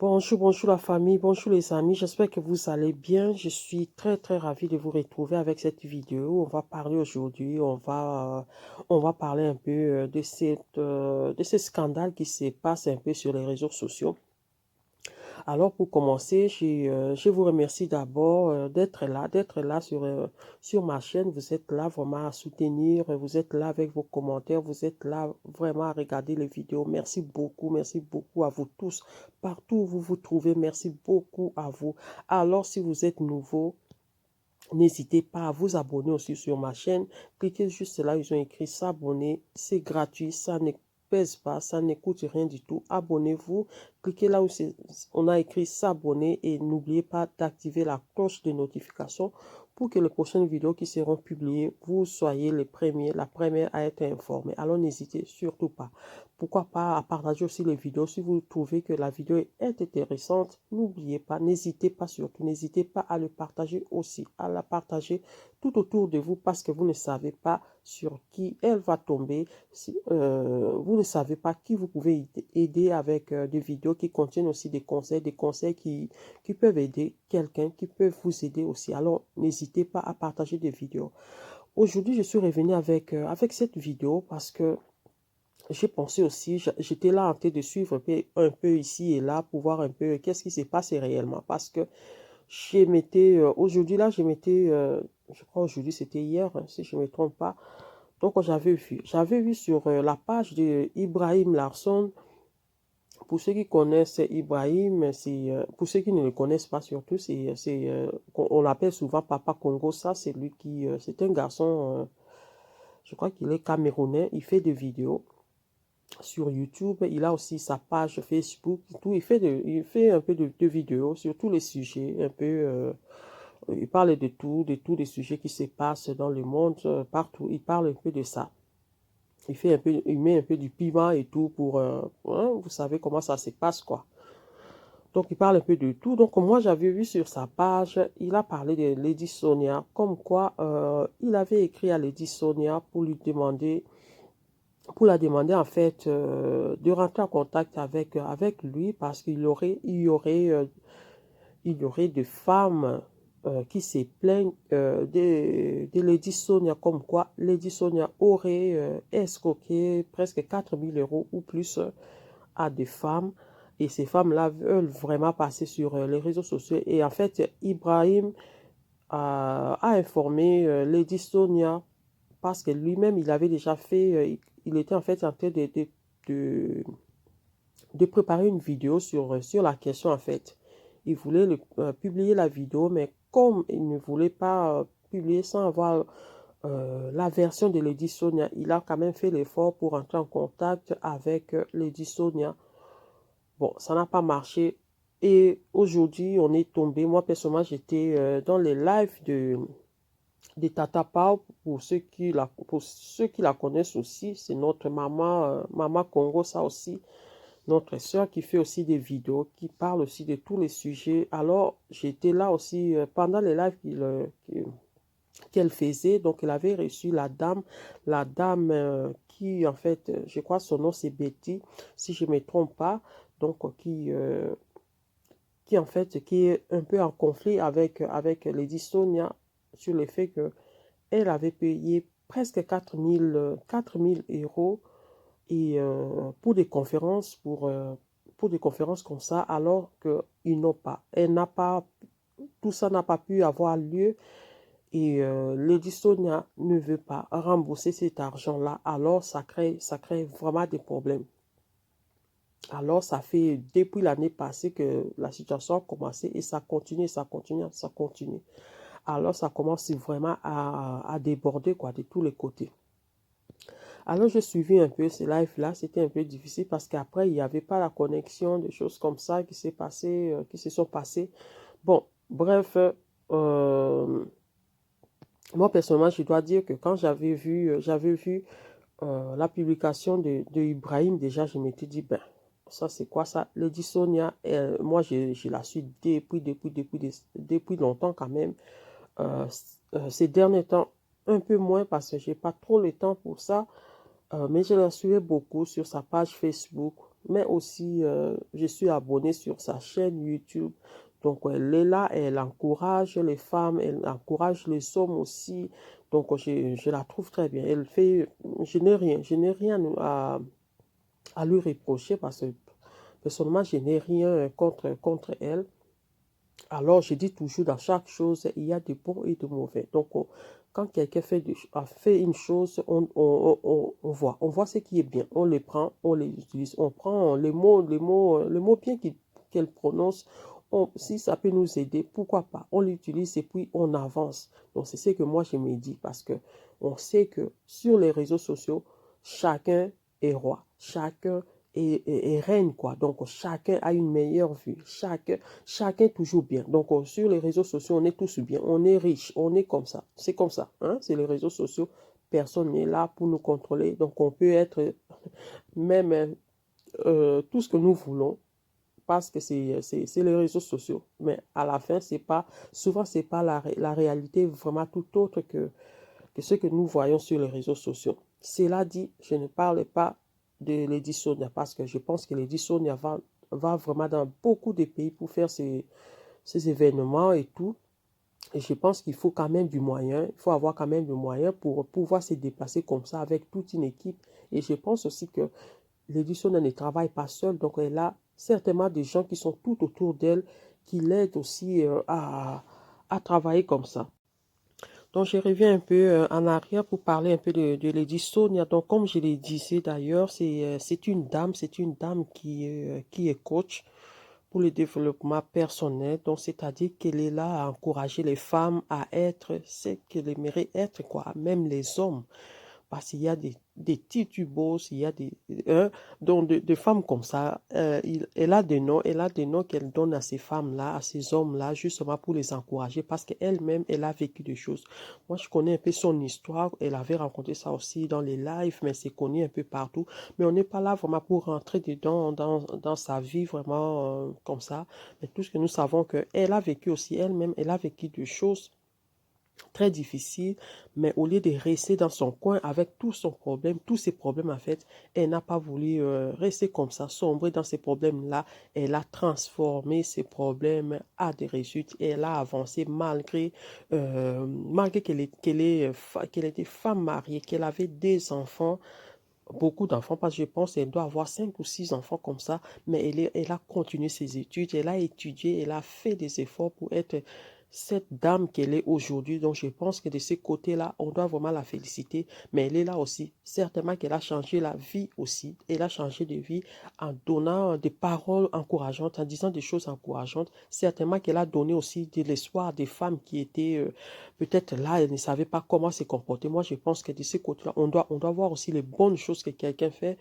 Bonjour, bonjour la famille, bonjour les amis, j'espère que vous allez bien. Je suis très ravie de vous retrouver avec cette vidéo. On va parler aujourd'hui, on va parler un peu de ce scandale qui se passe un peu sur les réseaux sociaux. Alors pour commencer, je vous remercie d'abord d'être là sur ma chaîne. Vous êtes là vraiment à soutenir, vous êtes là avec vos commentaires, vous êtes là vraiment à regarder les vidéos. Merci beaucoup à vous tous. Partout où vous vous trouvez, merci beaucoup à vous. Alors si vous êtes nouveau, n'hésitez pas à vous abonner aussi sur ma chaîne. Cliquez juste là, ils ont écrit s'abonner. C'est gratuit, ça ne pèse pas, ça ne coûte rien du tout. Abonnez-vous. Cliquez là où on a écrit s'abonner et n'oubliez pas d'activer la cloche de notification pour que les prochaines vidéos qui seront publiées, vous soyez les premiers, la première à être informés. Alors n'hésitez surtout pas. Pourquoi pas à partager aussi les vidéos si vous trouvez que la vidéo est intéressante. N'oubliez pas, n'hésitez pas surtout, n'hésitez pas à le partager aussi, à la partager tout autour de vous parce que vous ne savez pas sur qui elle va tomber. Si, vous ne savez pas qui vous pouvez aider avec des vidéos qui contiennent aussi des conseils qui peuvent aider quelqu'un, qui peuvent vous aider aussi. Alors n'hésitez pas à partager des vidéos. Aujourd'hui, je suis revenu avec cette vidéo parce que j'ai pensé aussi, j'étais là en train de suivre un peu ici et là pour voir un peu qu'est-ce qui s'est passé réellement. Parce que aujourd'hui là, je crois aujourd'hui c'était hier, hein, si je ne me trompe pas. Donc j'avais vu sur la page de Ibrahim Larson. Pour ceux qui connaissent Ibrahim, pour ceux qui ne le connaissent pas surtout, on l'appelle souvent Papa Congo. Ça, c'est lui c'est un garçon, je crois qu'il est camerounais, il fait des vidéos sur YouTube, il a aussi sa page Facebook, tout, il fait un peu de vidéos sur tous les sujets, un peu, il parle de tous les sujets qui se passent dans le monde, partout, il parle un peu de ça. Il met un peu du piment et tout hein, vous savez comment ça se passe, quoi. Donc, il parle un peu de tout. Donc, moi, j'avais vu sur sa page, il a parlé de Lady Sonia, comme quoi il avait écrit à Lady Sonia pour la demander en fait de rentrer en contact avec lui parce il y aurait des femmes qui se plaignent de Lady Sonia, comme quoi Lady Sonia aurait escroqué presque 4000 € ou plus à des femmes. Et ces femmes-là veulent vraiment passer sur les réseaux sociaux. Et en fait, Ibrahim a informé Lady Sonia parce que lui-même, il avait déjà fait, il était en fait en train de, de préparer une vidéo sur la question en fait. Il voulait publier la vidéo, mais comme il ne voulait pas publier sans avoir la version de Lady Sonia, il a quand même fait l'effort pour entrer en contact avec Lady Sonia. Bon, ça n'a pas marché. Et aujourd'hui, on est tombé. Moi, personnellement, j'étais dans les lives de Tata Pau, pour ceux qui la connaissent aussi, c'est notre maman, maman Congo, ça aussi, notre sœur qui fait aussi des vidéos, qui parle aussi de tous les sujets. Alors, j'étais là aussi pendant les lives qu'elle faisait. Donc, elle avait reçu la dame qui, en fait, je crois son nom c'est Betty, si je ne me trompe pas. Donc, qui en fait, qui est un peu en conflit avec Lady Sonia sur le fait que elle avait payé presque 4000 € et pour des conférences comme ça, alors que tout ça n'a pas pu avoir lieu et Lady Sonia ne veut pas rembourser cet argent-là, alors ça crée vraiment des problèmes. Alors ça fait depuis l'année passée que la situation a commencé et ça continue, ça continue, ça continue. Alors ça commence vraiment à déborder quoi, de tous les côtés. Alors, je suivis un peu ces lives-là. C'était un peu difficile parce qu'après, il n'y avait pas la connexion, des choses comme ça qui se sont passées. Bon, bref, moi, personnellement, je dois dire que quand j'avais vu la publication de Ibrahim, déjà, je m'étais dit, ben, ça, c'est quoi ça? Lady Sonia, moi, je la suis depuis longtemps quand même. Euh, ces derniers temps, un peu moins parce que j'ai pas trop le temps pour ça. Mais je la suivais beaucoup sur sa page Facebook. mais aussi je suis abonné sur sa chaîne YouTube. Donc elle est là, elle encourage les femmes, elle encourage les hommes aussi. Donc je la trouve très bien. Elle fait, je n'ai rien à lui reprocher parce que personnellement, je n'ai rien contre elle. Alors, je dis toujours, dans chaque chose, il y a de bons et de mauvais. Donc, quand quelqu'un a fait une chose, on voit ce qui est bien. On les prend, on les utilise. On prend les mots bien qu'elle prononce. Si ça peut nous aider, pourquoi pas? On l'utilise et puis on avance. Donc, c'est ce que moi, je me dis parce que on sait que sur les réseaux sociaux, chacun est roi. Chacun et règne, quoi. Donc, chacun a une meilleure vue. Chacun toujours bien. Donc, sur les réseaux sociaux, on est tous bien. On est riche. On est comme ça. C'est comme ça. Hein? C'est les réseaux sociaux. Personne n'est là pour nous contrôler. Donc, on peut être même tout ce que nous voulons parce que c'est les réseaux sociaux. Mais à la fin, c'est pas, souvent, c'est pas la réalité vraiment tout autre que ce que nous voyons sur les réseaux sociaux. Cela dit, je ne parle pas de Lady Sonia parce que je pense que Lady Sonia va vraiment dans beaucoup de pays pour faire ces événements et tout. Et je pense qu'il faut quand même du moyen, il faut avoir quand même du moyen pour pouvoir se déplacer comme ça avec toute une équipe. Et je pense aussi que Lady Sonia ne travaille pas seule, donc elle a certainement des gens qui sont tout autour d'elle qui l'aident aussi à travailler comme ça. Donc, je reviens un peu en arrière pour parler un peu de Lady Sonia. Donc, comme je l'ai dit d'ailleurs, c'est une dame qui est coach pour le développement personnel. Donc, c'est-à-dire qu'elle est là à encourager les femmes à être ce qu'elles aimeraient être, quoi, même les hommes. Parce qu'il y a des titubos, il y a donc de femmes comme ça. Elle a des noms qu'elle donne à ces femmes-là, à ces hommes-là, justement pour les encourager parce qu'elle-même, elle a vécu des choses. Moi, je connais un peu son histoire. Elle avait rencontré ça aussi dans les lives, mais c'est connu un peu partout. Mais on n'est pas là vraiment pour rentrer dedans, dans sa vie vraiment comme ça. Mais tout ce que nous savons qu'elle a vécu aussi elle-même, elle a vécu des choses très difficile, mais au lieu de rester dans son coin avec tout son problème, tous ses problèmes en fait, elle n'a pas voulu rester comme ça, sombrer dans ces problèmes-là. Elle a transformé ses problèmes à des résultats et elle a avancé malgré qu'elle était femme mariée, qu'elle avait des enfants, beaucoup d'enfants, parce que je pense qu'elle doit avoir 5 ou 6 enfants comme ça, mais elle a continué ses études, elle a étudié, elle a fait des efforts pour être cette dame qu'elle est aujourd'hui. Donc, je pense que de ce côté-là, on doit vraiment la féliciter, mais elle est là aussi. Certainement qu'elle a changé la vie aussi. Elle a changé de vie en donnant des paroles encourageantes, en disant des choses encourageantes. Certainement qu'elle a donné aussi de l'espoir à des femmes qui étaient peut-être là, elles ne savaient pas comment se comporter. Moi, je pense que de ce côté-là, on doit voir aussi les bonnes choses que quelqu'un fait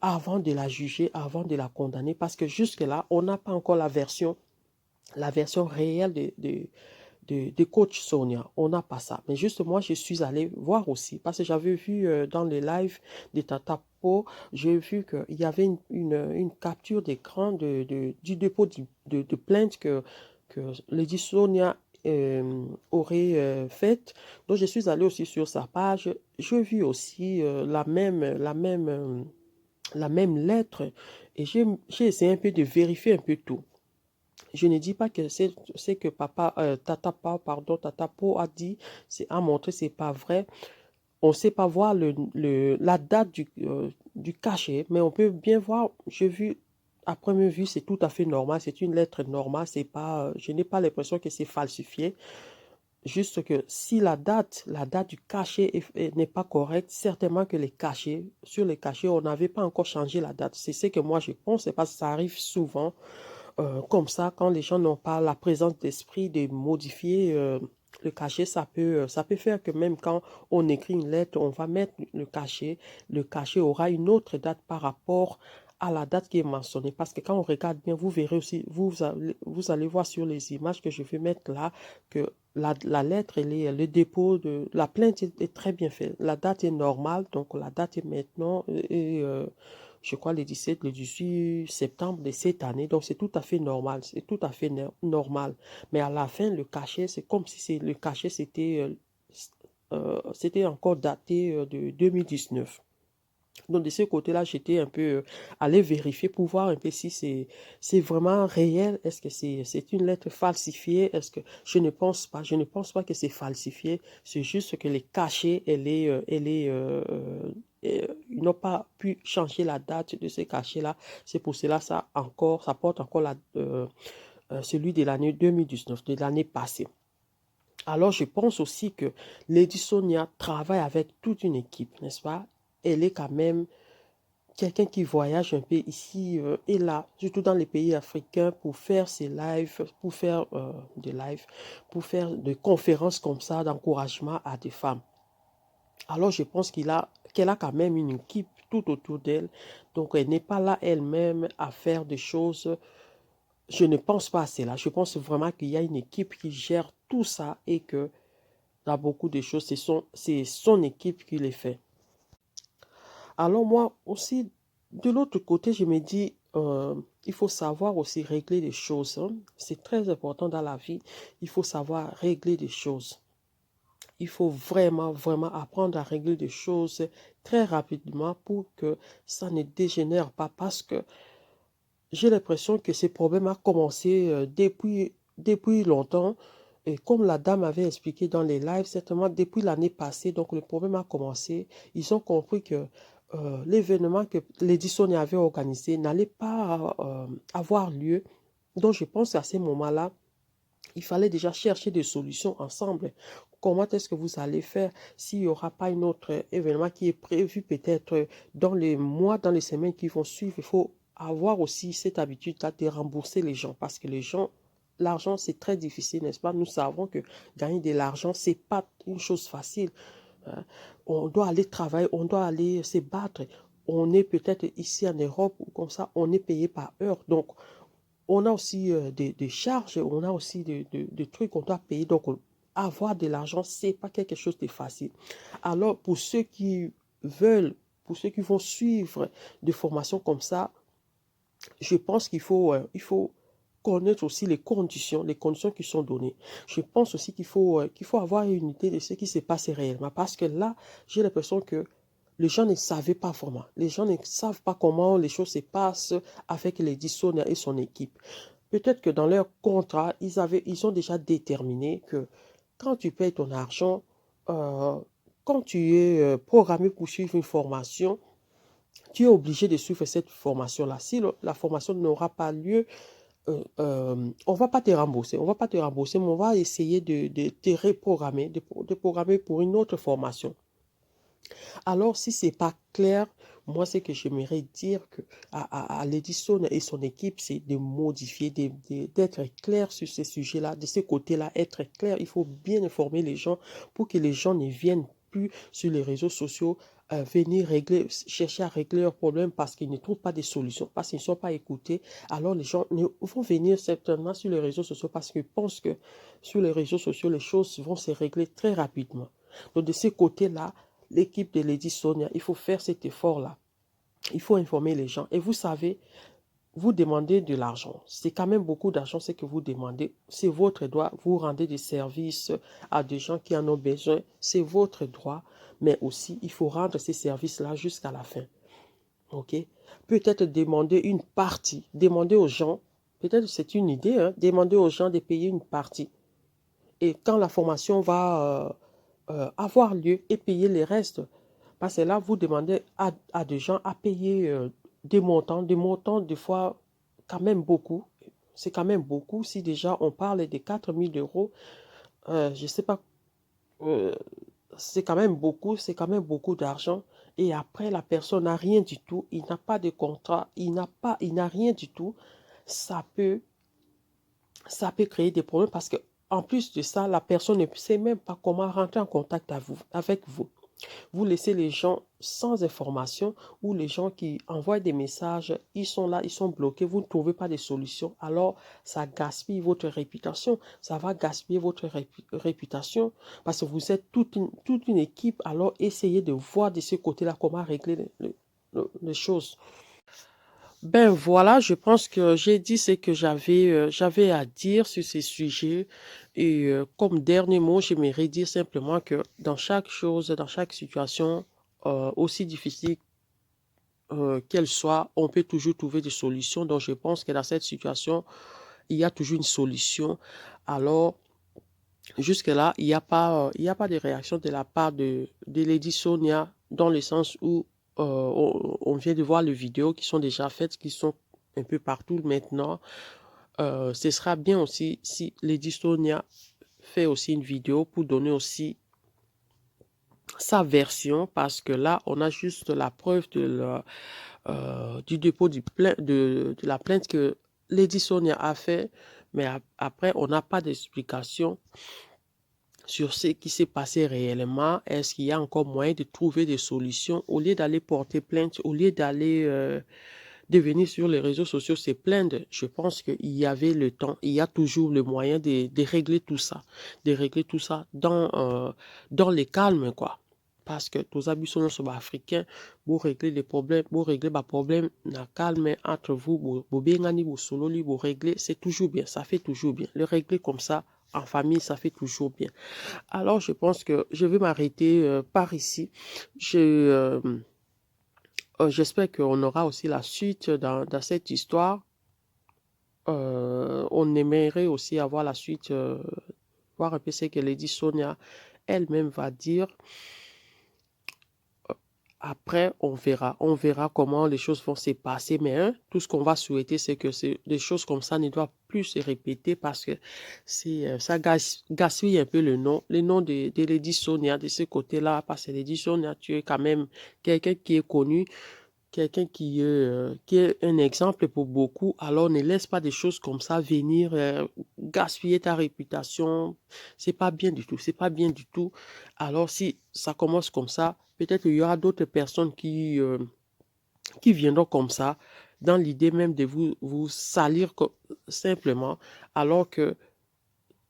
avant de la juger, avant de la condamner, parce que jusque-là, on n'a pas encore la version réelle de coach Sonia. On n'a pas ça. Mais juste moi, je suis allée voir aussi, parce que j'avais vu dans les lives de Tata Po, j'ai vu qu'il y avait une capture d'écran du dépôt de plainte que Lady Sonia aurait faite. Donc, je suis allée aussi sur sa page. J'ai vu aussi la même lettre et j'ai essayé un peu de vérifier un peu tout. Je ne dis pas que c'est que Tata Po a dit, a montré, c'est pas vrai. On ne sait pas voir la date du cachet, mais on peut bien voir, j'ai vu, à première vue, c'est tout à fait normal, c'est une lettre normale, c'est pas, je n'ai pas l'impression que c'est falsifié. Juste que si la date du cachet n'est pas correcte, certainement que sur les cachets, on n'avait pas encore changé la date. C'est ce que moi je pense, c'est parce que ça arrive souvent comme ça, quand les gens n'ont pas la présence d'esprit de modifier le cachet, ça peut faire que même quand on écrit une lettre, on va mettre le cachet aura une autre date par rapport à la date qui est mentionnée. Parce que quand on regarde bien, vous verrez aussi, vous allez voir sur les images que je vais mettre là, que la lettre, le dépôt de la plainte est très bien fait. La date est normale, donc la date est maintenant, je crois, le 18 septembre de cette année. Donc, c'est tout à fait normal. C'est tout à fait normal. Mais à la fin, le cachet, c'est comme si le cachet, c'était encore daté de 2019. Donc, de ce côté-là, j'étais un peu allé vérifier pour voir un peu si c'est vraiment réel. Est-ce que c'est une lettre falsifiée? Est-ce que je ne pense pas que c'est falsifié. C'est juste que les cachets, ils n'ont pas pu changer la date de ces cachets-là. C'est pour cela ça porte encore celui de l'année 2019, de l'année passée. Alors, je pense aussi que Lady Sonia travaille avec toute une équipe, n'est-ce pas? Elle est quand même quelqu'un qui voyage un peu ici et là, surtout dans les pays africains, pour faire ses lives, pour faire des lives, pour faire des conférences comme ça d'encouragement à des femmes. Alors, je pense qu'elle a quand même une équipe tout autour d'elle. Donc, elle n'est pas là elle-même à faire des choses. Je ne pense pas à cela. Je pense vraiment qu'il y a une équipe qui gère tout ça et que dans beaucoup de choses, c'est son équipe qui les fait. Alors moi aussi, de l'autre côté, je me dis, il faut savoir aussi régler les choses, hein. C'est très important dans la vie. Il faut savoir régler des choses. Il faut vraiment, vraiment apprendre à régler des choses très rapidement pour que ça ne dégénère pas. Parce que j'ai l'impression que ces problèmes ont commencé depuis longtemps. Et comme la dame avait expliqué dans les lives, certainement depuis l'année passée, donc le problème a commencé. Ils ont compris que l'événement que l'édition avait organisé n'allait pas avoir lieu. Donc je pense à ces moments-là, il fallait déjà chercher des solutions ensemble. Comment est-ce que vous allez faire s'il n'y aura pas un autre événement qui est prévu peut-être dans les mois, dans les semaines qui vont suivre? Il faut avoir aussi cette habitude-là de rembourser les gens parce que les gens, l'argent, c'est très difficile, n'est-ce pas? Nous savons que gagner de l'argent, c'est pas une chose facile, hein. On doit aller travailler, on doit aller se battre. On est peut-être ici en Europe ou comme ça, on est payé par heure. Donc, on a aussi des charges, on a aussi des trucs qu'on doit payer. Donc, avoir de l'argent, c'est pas quelque chose de facile. Alors, pour ceux qui veulent, pour ceux qui vont suivre des formations comme ça, je pense il faut connaître aussi les conditions qui sont données. Je pense aussi qu'il faut avoir une idée de ce qui se passe réellement. Parce que là, j'ai l'impression que les gens ne savaient pas vraiment. Les gens ne savent pas comment les choses se passent avec l'édition et son équipe. Peut-être que dans leur contrat, ils ont déjà déterminé que quand tu payes ton argent, euh, quand tu es programmé pour suivre une formation, tu es obligé de suivre cette formation-là. Si la formation n'aura pas lieu, on ne va pas te rembourser. On ne va pas te rembourser, mais on va essayer de te reprogrammer, de programmer pour une autre formation. Alors, si ce n'est pas clair, moi, ce que j'aimerais dire à l'Edison et son équipe, c'est de modifier, d'être clair sur ces sujets-là, de ce côté-là, être clair. Il faut bien informer les gens pour que les gens ne viennent plus sur les réseaux sociaux venir chercher à régler leurs problèmes parce qu'ils ne trouvent pas de solutions, parce qu'ils ne sont pas écoutés. Alors les gens vont venir certainement sur les réseaux sociaux parce qu'ils pensent que sur les réseaux sociaux, les choses vont se régler très rapidement. Donc de ce côté-là, l'équipe de Lady Sonia, il faut faire cet effort-là. Il faut informer les gens. Et vous savez, vous demandez de l'argent. C'est quand même beaucoup d'argent ce que vous demandez. C'est votre droit. Vous rendez des services à des gens qui en ont besoin. C'est votre droit. Mais aussi, il faut rendre ces services-là jusqu'à la fin. OK? Peut-être demander une partie. Demander aux gens, peut-être c'est une idée, hein, demander aux gens de payer une partie. Et quand la formation va avoir lieu et payer les restes. Parce que là, vous demandez à des gens à payer des montants, des fois, quand même beaucoup. C'est quand même beaucoup. Si déjà on parle de 4 000 euros, je ne sais pas, euh, c'est quand même beaucoup d'argent. Et après, la personne n'a rien du tout. Il n'a pas de contrat, il n'a rien du tout. Ça peut, ça peut créer des problèmes parce que, en plus de ça, la personne ne sait même pas comment rentrer en contact avec vous. Vous laissez les gens sans information ou les gens qui envoient des messages, ils sont là, ils sont bloqués, vous ne trouvez pas de solution. Alors, ça gaspille votre réputation. Ça va gaspiller votre réputation parce que vous êtes toute une équipe. Alors, essayez de voir de ce côté-là comment régler les choses. Ben voilà, je pense que j'ai dit ce que j'avais à dire sur ces sujets. Et comme dernier mot, j'aimerais dire simplement que dans chaque chose, dans chaque situation, aussi difficile qu'elle soit, on peut toujours trouver des solutions. Donc, je pense que dans cette situation, il y a toujours une solution. Alors, jusque-là, il y a pas de réaction de la part de Lady Sonia, dans le sens où on vient de voir les vidéos qui sont déjà faites, qui sont un peu partout maintenant. Ce sera bien aussi si Lady Sonia fait aussi une vidéo pour donner aussi sa version, parce que là, on a juste la preuve du dépôt de la plainte que Lady Sonia a fait, mais après, on n'a pas d'explication sur ce qui s'est passé réellement. Est-ce qu'il y a encore moyen de trouver des solutions au lieu d'aller porter plainte, au lieu d'aller de venir sur les réseaux sociaux se plaindre? Je pense qu'il y avait le temps, il y a toujours le moyen de régler tout ça, de régler tout ça dans le calme, quoi. Parce que tous les abus sont africains, pour régler les problèmes, pour régler les problèmes, na calme entre vous, vous bengani, vous sololi, vous régler, c'est toujours bien, ça fait toujours bien. Le régler comme ça, en famille, ça fait toujours bien. Alors, je pense que je vais m'arrêter par ici. J'espère qu'on aura aussi la suite dans cette histoire. On aimerait aussi avoir la suite, voir un peu ce que Lady Sonia elle-même va dire. Après, on verra comment les choses vont se passer. Mais hein, tout ce qu'on va souhaiter, c'est que des choses comme ça ne doivent plus se répéter, parce que ça gaspille un peu le nom de Lady Sonia de ce côté-là. Parce que Lady Sonia, tu es quand même quelqu'un qui est connu, quelqu'un qui est un exemple pour beaucoup. Alors, ne laisse pas des choses comme ça venir gaspiller ta réputation. C'est pas bien du tout. C'est pas bien du tout. Alors, si ça commence comme ça, peut-être qu'il y aura d'autres personnes qui viendront comme ça, dans l'idée même de vous salir simplement, alors que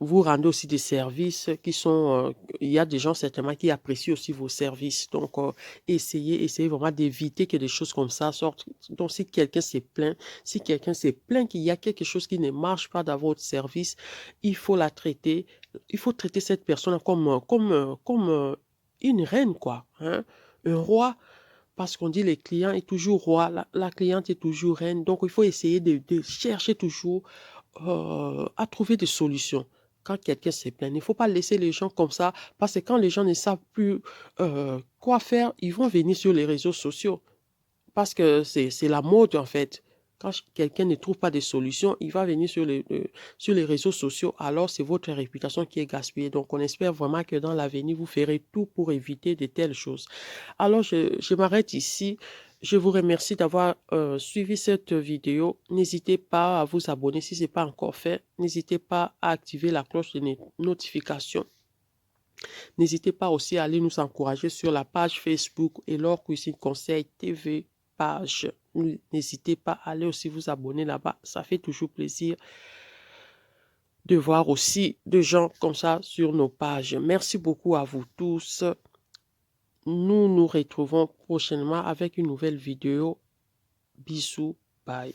vous rendez aussi des services qui sont... il y a des gens certainement qui apprécient aussi vos services. Donc, essayez vraiment d'éviter que des choses comme ça sortent. Donc, si quelqu'un s'est plaint, qu'il y a quelque chose qui ne marche pas dans votre service, il faut la traiter. Il faut traiter cette personne comme une reine, quoi. Hein? Un roi. Parce qu'on dit le client est toujours roi, la cliente est toujours reine. Donc, il faut essayer de chercher toujours à trouver des solutions. Quand quelqu'un se plaint, il ne faut pas laisser les gens comme ça, parce que quand les gens ne savent plus quoi faire, ils vont venir sur les réseaux sociaux, parce que c'est la mode en fait. Quand quelqu'un ne trouve pas de solution, il va venir sur les réseaux sociaux, alors c'est votre réputation qui est gaspillée. Donc on espère vraiment que dans l'avenir, vous ferez tout pour éviter de telles choses. Alors je m'arrête ici. Je vous remercie d'avoir suivi cette vidéo. N'hésitez pas à vous abonner si ce n'est pas encore fait. N'hésitez pas à activer la cloche de notification. N'hésitez pas aussi à aller nous encourager sur la page Facebook Elor Cuisine Conseil TV page. N'hésitez pas à aller aussi vous abonner là-bas. Ça fait toujours plaisir de voir aussi des gens comme ça sur nos pages. Merci beaucoup à vous tous. Nous nous retrouvons prochainement avec une nouvelle vidéo. Bisous, bye.